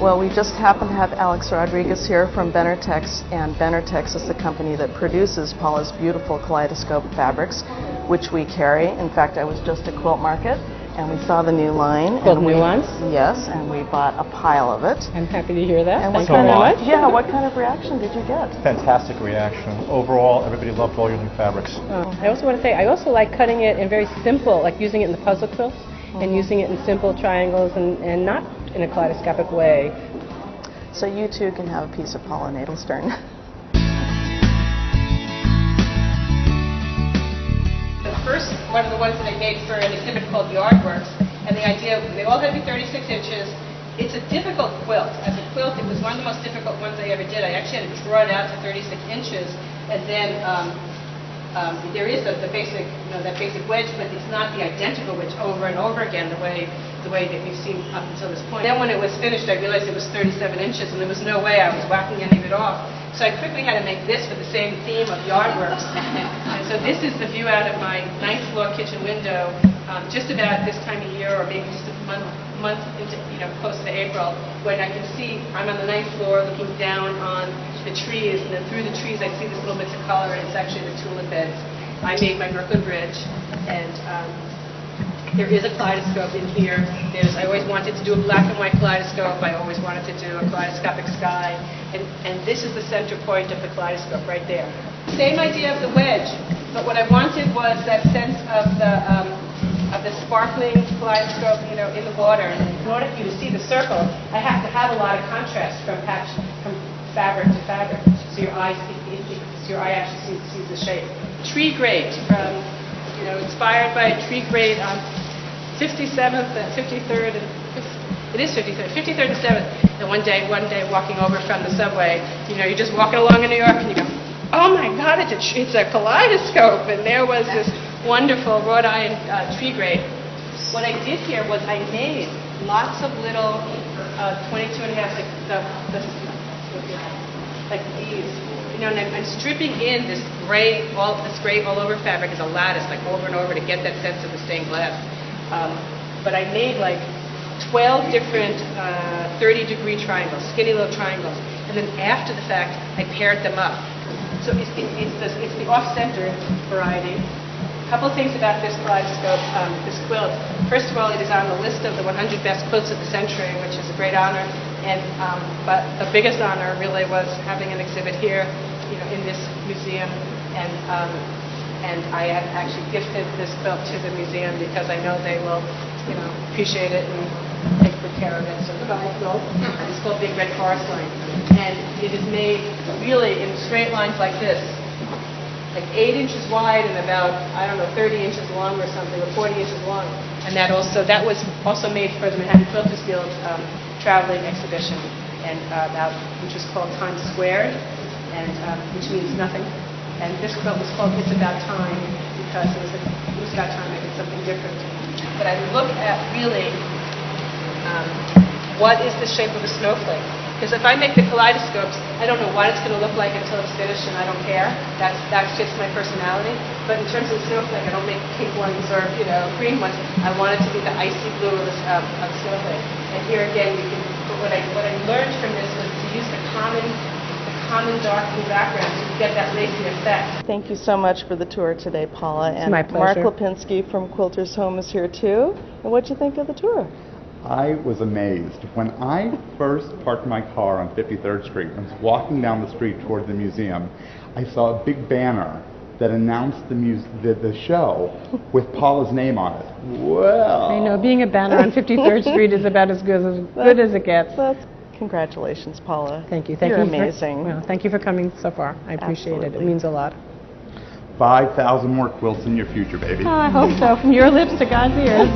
Well, we just happen to have Alex Rodriguez here from Benertex, and Benertex is the company that produces Paula's beautiful Kaleidoscope fabrics, which we carry. In fact, I was just at Quilt Market, and we saw the new line. Quilt nuance? Yes, and we bought a pile of it. I'm happy to hear that. And Thank you very much. Yeah, what kind of reaction did you get? Fantastic reaction. Overall, everybody loved all your new fabrics. I also want to say, I also like cutting it in very simple, like using it in the puzzle quilts, and using it in simple triangles and not in a kaleidoscopic way. So you too can have a piece of Paula Nadelstern. The first one of the ones that I made for an exhibit called Yardworks, and the idea, they all had to be 36 inches. It's a difficult quilt. As a quilt, it was one of the most difficult ones I ever did. I actually had to draw it out to 36 inches, and then there is the basic, that basic wedge, but it's not the identical wedge over and over again the way that you've seen up until this point. Then when it was finished, I realized it was 37 inches, and there was no way I was whacking any of it off. So I quickly had to make this for the same theme of Yardworks. And so this is the view out of my 9th floor kitchen window, just about this time of year, or maybe just a month into, close to April, when I can see I'm on the 9th floor looking down on the trees, and then through the trees I see this little bits of color, and it's actually the tulip beds. I made my Brooklyn Bridge, and there is a kaleidoscope in here. I always wanted to do a black and white kaleidoscope. I always wanted to do a kaleidoscopic sky, and this is the center point of the kaleidoscope right there. Same idea of the wedge, but what I wanted was that sense of the sparkling kaleidoscope, in the water. And in order for you to see the circle, I have to have a lot of contrast from fabric to fabric, so your eye actually sees the shape. Tree grate, inspired by a tree grate on 57th and 53rd, and it is 53rd, 53rd and 7th. And one day walking over from the subway, you're just walking along in New York, and you go, oh my God, it's a kaleidoscope, and there was this wonderful wrought iron tree grate. What I did here was I made lots of little 22 and a half, like these, and I'm stripping in this gray all over fabric as a lattice, like over and over, to get that sense of the stained glass. But I made like 12 different 30-degree triangles, skinny little triangles, and then after the fact, I paired them up. So it's the off-center variety. A couple things about this kaleidoscope, this quilt. First of all, it is on the list of the 100 best quilts of the century, which is a great honor. And but the biggest honor really was having an exhibit here, in this museum. And I have actually gifted this quilt to the museum because I know they will, appreciate it and take good care of it. So it's called Big Red Forest Line, and it is made really in straight lines like this, like 8 inches wide and about 30 inches long or something, or 40 inches long. And that was also made for the Manhattan Quilters Guild traveling exhibition, and which was called Times Squared, and which means nothing. And this quilt was called It's About Time because it was about time I did something different. But I look at really what is the shape of a snowflake. Because if I make the kaleidoscopes, I don't know what it's going to look like until it's finished, and I don't care. That's just my personality. But in terms of the snowflake, I don't make pink ones or green ones. I want it to be the icy blue of the snowflake. And here again, what I learned from this was to use the common dark blue background to get that lacy effect. Thank you so much for the tour today, Paula. And my pleasure. Mark Lipinski from Quilter's Home is here too. And what'd you think of the tour? I was amazed. When I first parked my car on 53rd Street and was walking down the street toward the museum, I saw a big banner that announced the show with Paula's name on it. Well, I know, being a banner on 53rd Street is about as good as it gets. Congratulations, Paula. Thank you. You're amazing. Well, thank you for coming so far. I appreciate it. It means a lot. 5,000 more quilts in your future, baby. Oh, I hope so. From your lips to God's ears.